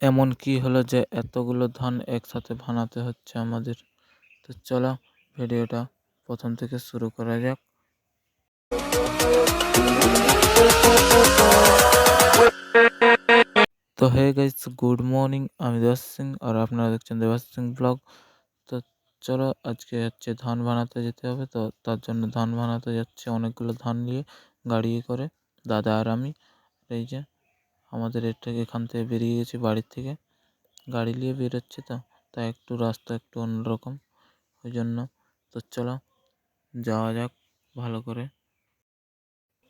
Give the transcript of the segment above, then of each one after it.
এমন কি হলো যে এতগুলো ধান একসাথে ভানাতে হচ্ছে আমাদের। তো চলো ভিডিওটা প্রথম থেকে শুরু করা যাক। তো হে গাইস, গুড মর্নিং। আমি দেবাশ সিং আর আপনারা দেখছেন দেবাশ সিং ব্লগ। তো চলো আজকে হচ্ছে ধান বানাতে যেতে হবে, তো তার জন্য ধান বানাতে যাচ্ছে অনেকগুলো ধান নিয়ে গাড়ি করে দাদা আর আমি। এই যে আমাদের এখান থেকে বেরিয়ে গেছি বাড়ির থেকে, গাড়ি নিয়ে বেরোচ্ছে। তো তাই একটু রাস্তা একটু অন্যরকম, ওই জন্য। তো চলো যাওয়া যাক ভালো করে।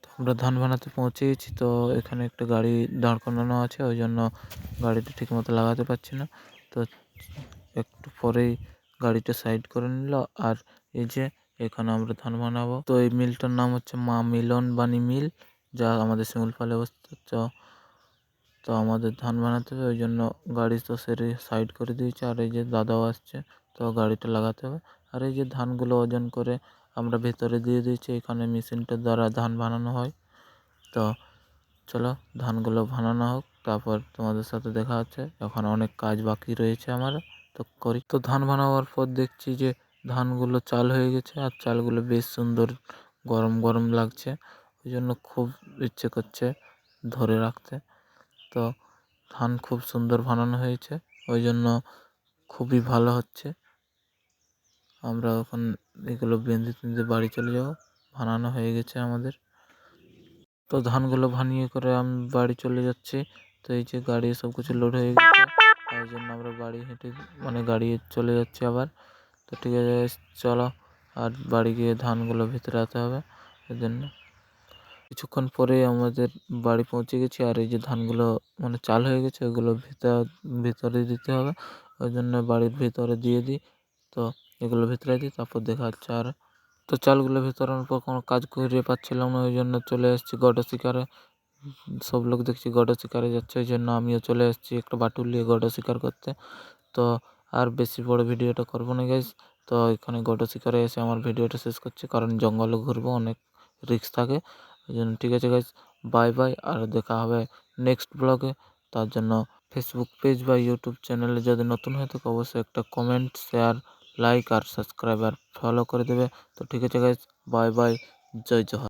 তো আমরা ধান বানাতে পৌঁছে গেছি। তো এখানে একটা গাড়ি দাঁড় করানো আছে, ওই জন্য গাড়িটা ঠিক মতো লাগাতে পারছি না। তো একটু পরেই গাড়িটা সাইড করে নিল। আর এই যে এখানে আমরা ধান বানাবো। তো এই মিলটার নাম হচ্ছে মা মিলন বাণী মিল, যা আমাদের শিমুলপালে অবস্থিত। তো আমাদের ধান বানাতে হবে, ওই জন্য গাড়ি তো সেরে সাইড করে দিয়েছে। আর এই যে দাদাও আসছে, তো গাড়িটা লাগাতে হবে। আর এই যে ধানগুলো ওজন করে আমরা ভেতরে দিয়ে দিয়েছি, এখানে মেশিনটার দ্বারা ধান বানানো হয়। তো চলো ধানগুলো বানানো হোক, তারপর তোমাদের সাথে দেখা হচ্ছে। এখন অনেক কাজ বাকি রয়েছে আমার, তো করি। তো ধান বানাবার পর দেখছি যে ধানগুলো চাল হয়ে গেছে, আর চালগুলো বেশ সুন্দর গরম গরম লাগছে, ওই জন্য খুব ইচ্ছে করছে ধরে রাখতে। তো ধান খুব সুন্দর বানানো হয়েছে, ওই জন্য খুবই ভালো হচ্ছে। আমরা এখন এগুলো বেঁধে টেঁধে বাড়ি চলে যাব, বানানো হয়ে গেছে আমাদের। তো ধানগুলো ভানিয়ে করে আমি বাড়ি চলে যাচ্ছি। তো এই যে গাড়ি সব কিছু লোড হয়ে গেছে, ওই জন্য আমরা বাড়ি হেঁটে গাড়ি চলে যাচ্ছি আবার। তো ঠিক আছে চলো, আর বাড়ি গিয়ে ধানগুলো ভিতরে আনতে হবে, এর জন্য। কিছুক্ষণ পরে আমাদের বাড়ি পৌঁছে গেছি। আর এই যে ধানগুলো চাল হয়ে গেছে, ওগুলো ভিতরে দিতে হবে, ওই জন্য বাড়ির ভিতরে দিয়ে দিই। তো এগুলো ভিতরে দিই, তারপর দেখা হচ্ছে। আর তো চালগুলো ভিতরানোর পর কোনো কাজ করে পাচ্ছিলাম না, ওই জন্য চলে এসেছি গড শিকারে। সব লোক দেখছি গড শিকারে যাচ্ছে, ওই জন্য আমিও চলে এসেছি একটা বাটুল নিয়ে গড শিকার করতে। তো আর বেশি বড় ভিডিওটা করবো না গাইস। তো এখানে গড শিকারে এসে আমার ভিডিওটা শেষ করছি, কারণ জঙ্গলে ঘুরবো, অনেক রিস্ক থাকে, ওই জন্য। ঠিক আছে গাইস, বাই বাই, আর দেখা হবে নেক্সট ব্লগে। তার জন্য ফেসবুক পেজ বা ইউটিউব চ্যানেলে যদি নতুন হয়ে থাকে, অবশ্যই একটা কমেন্ট, শেয়ার, লাইক আর সাবস্ক্রাইব আর ফলো করে দেবে। তো ঠিক আছে গাইস, বাই বাই, জয় জোহার।